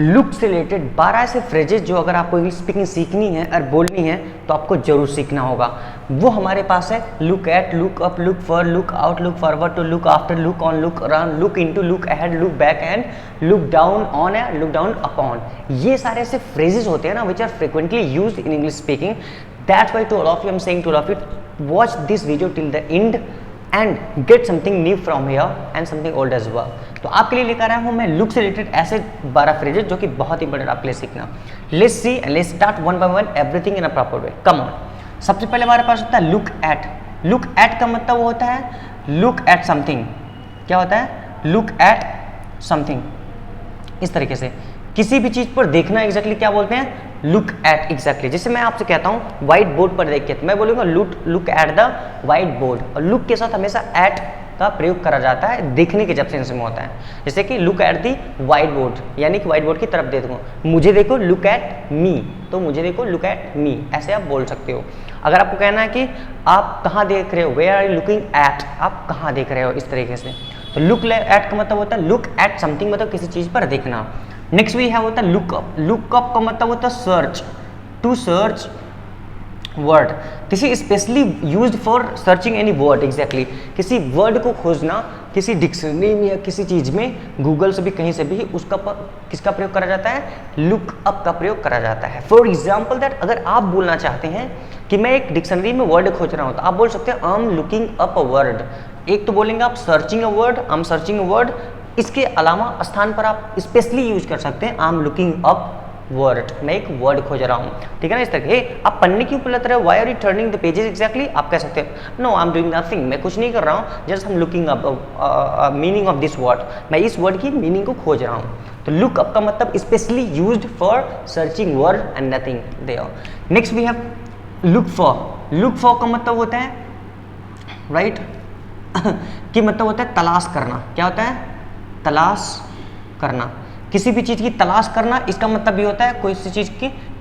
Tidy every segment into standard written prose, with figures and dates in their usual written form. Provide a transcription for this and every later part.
Look से related 12 ऐसे phrases जो अगर आपको इंग्लिश स्पीकिंग सीखनी है और बोलनी है तो आपको जरूर सीखना होगा। वो हमारे पास है look at, look up, look for, look out, look forward to, look after, look on, look around, look into, look ahead, look back and look down on and look down upon. ये सारे ऐसे phrases होते हैं ना which are frequently used in English speaking. That's why to all of you I am saying to all of you watch this video till the end and get something new from here and something old age well. तो आपके लिए लेकर आया हूं मैं look से related ऐसे 12 phrases जो कि बहुत इंपॉर्टेंट आपके लिए सीखना। Let's see and let's start one by one everything in a proper way. Come on. सबसे पहले हमारे पास होता है लुक एट। लुक एट का मतलब वो होता है लुक एट समथिंग। क्या होता है? Look eight something. इस तरीके से किसी भी चीज पर देखना एग्जैक्टली क्या बोलते हैं? Look at. एग्जैक्टली जैसे मैं आपसे कहता हूं व्हाइट बोर्ड पर देख के, तो मैं बोलूंगा look at the white board. और लुक के साथ हमेशा एट का प्रयोग करा जाता है देखने के जब सेंस में होता है। जैसे कि look at the white board, यानी कि व्हाइट बोर्ड की तरफ देखो, मुझे देखो लुक एट मी, तो मुझे देखो लुक एट मी, ऐसे आप बोल सकते हो। अगर आपको कहना है कि आप कहाँ देख रहे हो, where are you looking at, आप कहाँ देख रहे हो, इस तरीके से। तो लुक एट का मतलब होता है लुक एट समथिंग, मतलब किसी चीज पर देखना। नेक्स्ट भी है होता है लुक अप। लुक अप का मतलब होता है search, to search word. This is specially used for searching any word. Exactly किसी वर्ड को खोजना किसी डिक्शनरी में या किसी चीज में, गूगल से भी कहीं से भी, उसका किसका प्रयोग करा जाता है? लुक अप का प्रयोग करा जाता है। फॉर एग्जाम्पल दैट अगर आप बोलना चाहते हैं कि मैं एक डिक्शनरी में वर्ड खोज रहा हूं, तो आप बोल सकते हैं आई am looking up a word. एक तो बोलेंगे आप searching a word, I am searching a word. इसके अलावा स्थान पर आप स्पेशली यूज कर सकते हैं आई एम लुकिंग अप वर्ड, मैं एक वर्ड खोज रहा हूँ, ठीक है ना। इस तरह आप पढ़ने क्यों लग रहे हो? Why are you turning the pages? Exactly आप कह सकते हैं no I am doing nothing, मैं कुछ नहीं कर रहा हूँ, just I am looking up meaning of this word, मैं इस वर्ड की मीनिंग को खोज रहा हूँ। तो लुक अप का मतलब specially used for searching word and nothing there. Next we have look for. Look for का मतलब होता है राइट कि मतलब होता है तलाश करना। क्या होता है? तलाश करना, किसी भी चीज की तलाश करना। इसका मतलब भी होता है कोई सी चीज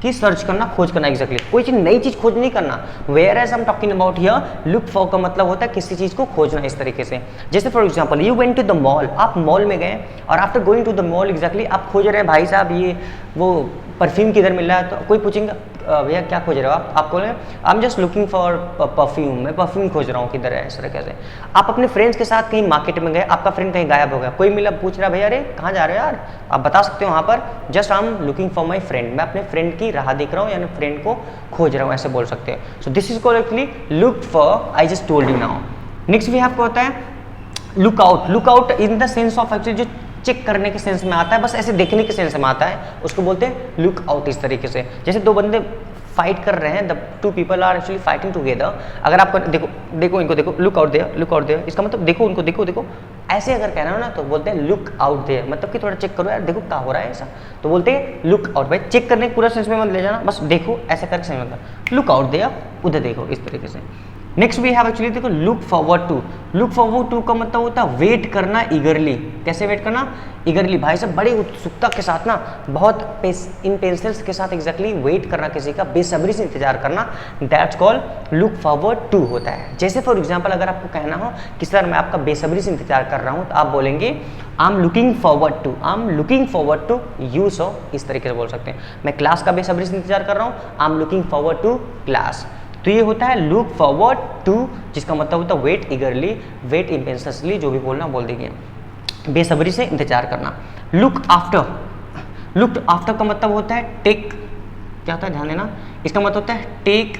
की सर्च करना, खोज करना। एग्जैक्टली कोई चीज नई चीज खोज नहीं करना। Whereas I am talking about here look for का मतलब होता है किसी चीज को खोजना। इस तरीके से जैसे for example you went to the mall, आप मॉल में गए और after going to the mall exactly आप खोज रहे हैं भाई साहब ये वो परफ्यूम किधर मिल रहा है। तो कोई पूछेंगे भैया क्या खोज रहे हो आप बोले आई am just looking for perfume, मैं परफ्यूम खोज रहा हूँ किधर है। इस तरीके से आप अपने फ्रेंड्स के साथ कहीं मार्केट में गए, आपका फ्रेंड कहीं गायब हो गया, कोई मिला पूछ रहा भैया अरे कहाँ जा रहे हो यार, आप बता सकते हो वहाँ पर just I am looking for my friend, मैं अपने फ्रेंड की राह देख रहा हूँ, यानी फ्रेंड को खोज रहा हूँ, ऐसे बोल सकते हो। So this is called actually look for, I just told you now. Next भी आपको होता है look out. Look out in the sense of actually जो चेक करने के सेंस में आता है, बस ऐसे देखने के सेंस में आता है, उसको बोलते हैं लुक आउट। इस तरीके से जैसे दो बंदे फाइट कर रहे हैं, the two people are actually fighting together. अगर आप देखो इनको देखो, look out there, look out there, इसका मतलब देखो उनको, देखो ऐसे अगर कहना हो ना तो बोलते हैं लुक आउट देयर, मतलब कि थोड़ा चेक करो यार, देखो क्या हो रहा है ऐसा, तो बोलते हैं लुक आउट। भाई चेक करने के पूरा सेंस में मत ले जाना, बस देखो ऐसा करके समझ मतलब लुक आउट देयर, उधर देखो, इस तरीके से। नेक्स्ट वी हैव एक्चुअली देखो look forward to. Look forward to का मतलब होता है वेट करना ईगरली। कैसे वेट करना? ईगरली, भाई साहब बड़ी उत्सुकता के साथ ना, बहुत इंटेंशंस के साथ एग्जैक्टली वेट करना, किसी का बेसब्री से इंतजार करना, that's called look forward to होता है। जैसे फॉर एग्जांपल अगर आपको कहना हो कि सर मैं आपका बेसब्री से इंतजार कर रहा हूँ, तो आप बोलेंगे I am looking forward to, I am looking forward to you. So इस तरीके से बोल सकते हैं मैं क्लास का बेसब्री से इंतजार कर रहा हूँ, I am looking forward to class. तो ये होता है लुक फॉरवर्ड टू, जिसका मतलब होता है वेट ईगरली, वेट इंटेंशनली, जो भी बोलना बोल देंगे, बेसब्री से इंतजार करना। Look after. लुक आफ्टर का मतलब होता है टेक, क्या होता है ध्यान देना, इसका मतलब होता है टेक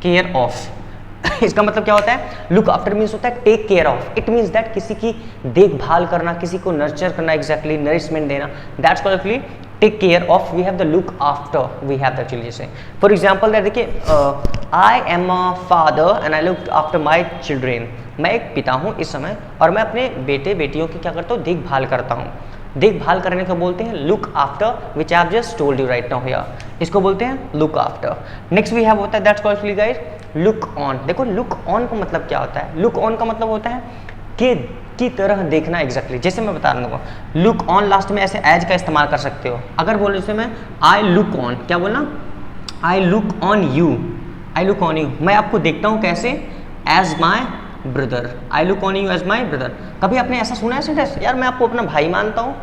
केयर ऑफ। इसका मतलब क्या होता है? लुक आफ्टर मीन्स होता है take care of. It means that किसी की देखभाल करना, किसी को नर्चर करना, एग्जैक्टली नरिशमेंट देना, that's called actually take care of. We have the look after, we have the actually जैसे फॉर एग्जाम्पल दैट देखिए I am a father and I look after my children. मैं एक पिता हूँ इस समय और मैं अपने बेटे बेटियों की क्या करता हूँ? देखभाल करता हूँ। देखभाल करने को बोलते हैं look after, which I have just told you right now here, इसको बोलते हैं look after. Next we have होता है that's called actually guys look on. देखो लुक ऑन का मतलब क्या होता है? लुक ऑन का मतलब होता है कि की तरह देखना। एग्जैक्टली जैसे मैं बता रहा हूँ लुक ऑन लास्ट में ऐसे एज का इस्तेमाल कर सकते हो। अगर बोलो जैसे मैं आई लुक ऑन, क्या बोलना? I look on you, I look on you, मैं आपको देखता हूँ कैसे? As my brother, I look on you as my brother. कभी आपने ऐसा सुना है सेंटेंस, यार मैं आपको अपना भाई मानता हूँ,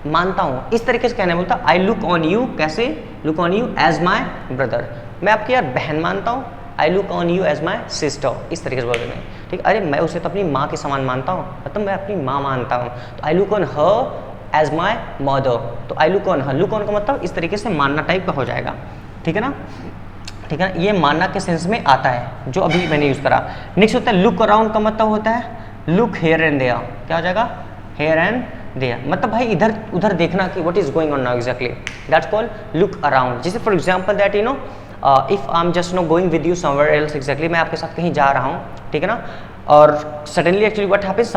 मानता हूँ, इस तरीके से कहने बोलता आई लुक ऑन यू, कैसे look on you as my brother, मैं आपकी यार बहन मानता हूँ, I look on you as my sister, इस तरीके से बोल रहे हैं, ठीक। अरे मैं उसे तो अपनी माँ के समान मानता हूँ, मतलब मैं अपनी माँ मानता हूँ, तो I look on her as my mother, तो I look on her, look on का मतलब इस तरीके से मानना टाइप का हो जाएगा, ठीक है ना, ठीक है। ये मानना के सेंस में आता है जो अभी मैंने यूज़ करा। नेक्स्ट होता है लुक अराउंड का मतलब होता है लुक हेयर एंड देयर, क्या हो जाएगा, हेयर एंड देयर, मतलब भाई इधर उधर देखना कि what is going on now exactly, that's called look around. जैसे for example that you know if I am just no going with you somewhere else, exactly मैं आपके साथ कहीं जा रहा हूँ, ठीक है ना, और suddenly actually what happens,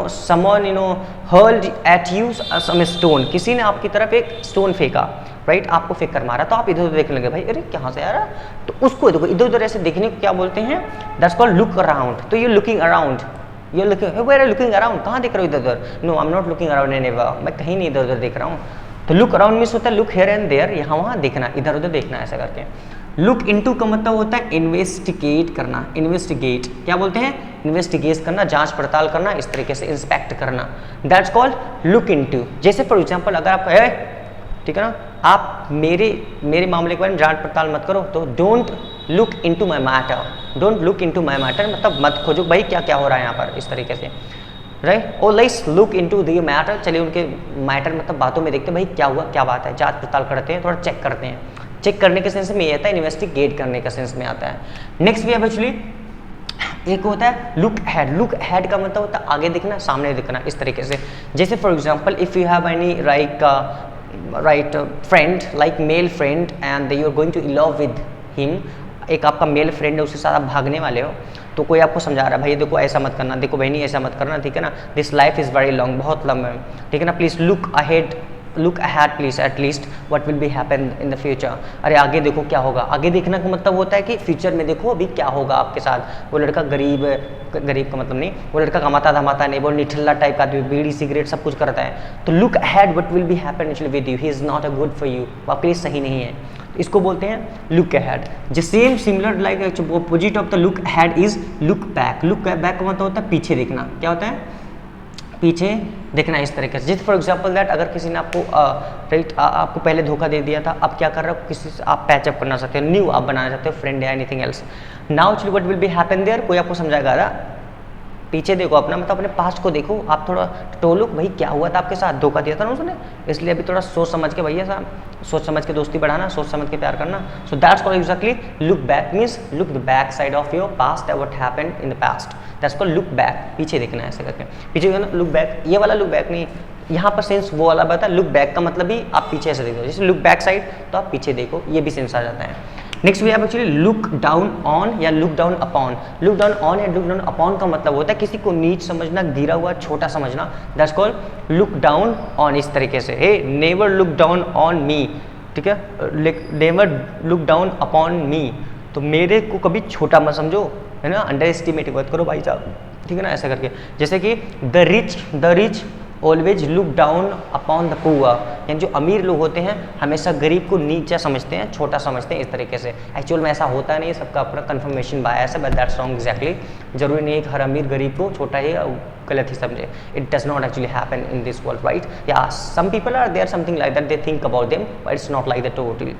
someone hurled at you some stone, किसी ने आपकी तरफ एक स्टोन फेंका, राइट, आपको फेंक कर मारा, तो आप इधर उधर देखने लगे, भाई अरे कहाँ से आ रहा, तो उसको देखो इधर उधर ऐसे देखने को क्या बोलते हैं, that's called look around. So you looking around, you looking, where are looking around, कहाँ देख रहे हो इधर उधर, no I am not looking around anywhere, मैं कहीं नहीं इधर उधर देख रहा हूँ। तो लुक अराउंड मीन्स होता है लुक हियर एंड देयर, यहाँ वहाँ देखना, इधर उधर देखना, ऐसा करके। लुक इनटू का मतलब होता है इन्वेस्टिगेट करना, इन्वेस्टिगेट क्या बोलते हैं, इन्वेस्टिगेट करना, जांच पड़ताल करना, इस तरीके से इंस्पेक्ट करना, दैट्स कॉल्ड लुक इनटू। जैसे फॉर एग्जांपल अगर आप ठीक है ना, आप मेरे मामले के बारे में जांच पड़ताल मत करो, तो don't look into my matter, don't look into my matter मतलब मत खोजो भाई क्या क्या हो रहा है यहाँ पर, इस तरीके से, राइट। और let's look into the matter, चलिए उनके मैटर मतलब बातों में देखते हैं भाई क्या हुआ क्या बात है, जांच पड़ताल करते हैं, थोड़ा चेक करते हैं। चेक करने के सेंस में ये आता है, इन्वेस्टिगेट करने का सेंस में आता है। नेक्स्ट भी है एक्चुअली एक होता है लुक हेड, लुक हेड का मतलब होता है आगे दिखना, सामने दिखना, इस तरीके से। जैसे for example if you have any right friend like male friend and you are going to love with him, एक आपका मेल फ्रेंड है उसके साथ आप भागने वाले हो, तो कोई आपको समझा रहा है भाई देखो ऐसा मत करना, देखो बहनी ऐसा मत करना, ठीक है ना, this life is very long, बहुत लंबा है, ठीक है ना, please look ahead please at least what will be happen in the future, अरे आगे देखो क्या होगा। आगे देखने का मतलब होता है कि फ्यूचर में देखो अभी क्या होगा आपके साथ। वो लड़का गरीब का मतलब नहीं, वो लड़का कमाता धमाता नहीं, वो निठल्ला टाइप का आदमी, बीड़ी सिगरेट सब कुछ करता है, तो look ahead what will be happen actually with you, he is not a good for you, वो आपके लिए सही नहीं है, इसको बोलते हैं look ahead. The same similar like opposite of the look ahead is look back. Look back का मतलब होता है पीछे देखना, क्या होता है पीछे देखना, इस तरीके से। जैसे फॉर एग्जांपल दैट अगर किसी ने आपको राइट आपको पहले धोखा दे दिया था, अब क्या कर रहे हो, किसी से आप पैचअप करना चाहते हो, न्यू आप बनाना चाहते हो फ्रेंड या anything else, now actually what will be happen there, कोई आपको समझाएगा ना, पीछे देखो अपना मतलब अपने पास्ट को देखो, आप थोड़ा टोलो भाई क्या हुआ था आपके साथ, धोखा दिया था ना उसने, इसलिए अभी थोड़ा सोच समझ के भैया साहब, सोच समझ के दोस्ती बढ़ाना, सोच समझ के प्यार करना। So that's called exactly look back, means look the back side of your past and what happened in the past, that's called look back, पीछे देखना है ऐसे करके। पीछे लुक बैक, ये वाला लुक बैक नहीं, यहाँ पर सेंस वो वाला बात है, लुक बैक का मतलब भी आप पीछे ऐसे देखो, जैसे लुक बैक साइड तो आप पीछे देखो, ये भी सेंस आ जाता है। Next we have actually look down on या look down upon. Look down on या लुक डाउन अपॉन का मतलब होता है किसी को नीच समझना, गिरा हुआ छोटा समझना, that's called look down on, इस तरीके से। He never look down on me, ठीक है, never look down upon me, तो मेरे को कभी छोटा मत समझो, है ना, अंडर एस्टिमेट मत करो भाई साहब, ठीक है ना, ऐसा करके। जैसे कि the rich always look down upon the poor, यानी जो अमीर लोग होते हैं हमेशा गरीब को नीचा समझते हैं, छोटा समझते हैं, इस तरीके से। एक्चुअल में ऐसा होता नहीं है, सबका अपना कन्फर्मेशन बायस है, बट दैट्स रॉन्ग एग्जैक्टली। जरूरी नहीं है कि हर अमीर गरीब को छोटा ही गलत ही समझे, it does not actually happen in this world, right. या some people are there something like that, they think about them, but it's not like that totally.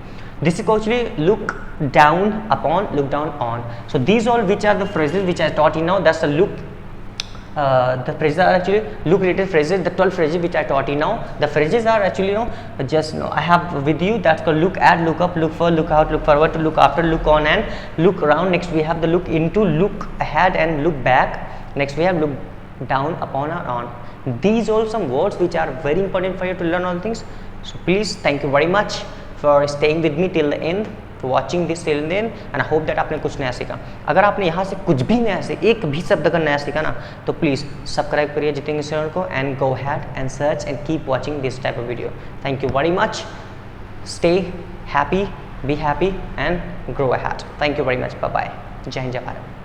This is actually look down upon, look down on. So these all which are the phrases which I taught you now, that's the look. The phrases are actually look related phrases, the 12 phrases which I taught you now. The phrases are actually just I have with you, that's called look at, look up, look for, look out, look forward to, look after, look on and look around. Next we have the look into, look ahead and look back. Next we have look down upon or on. These all some words which are very important for you to learn all things. So please thank you very much for staying with me till the end, for watching this till the end, and I hope that आपने कुछ नया सीखा। अगर आपने यहाँ से कुछ भी नया सीखा, एक भी शब्द का नया सीखा ना, तो प्लीज़ सब्सक्राइब करिए जितेंद्र चैनल को and go ahead and search and keep watching this type of video. Thank you very much, stay happy, be happy and grow ahead. Thank you very much, bye bye, जय हिंद जय भारत।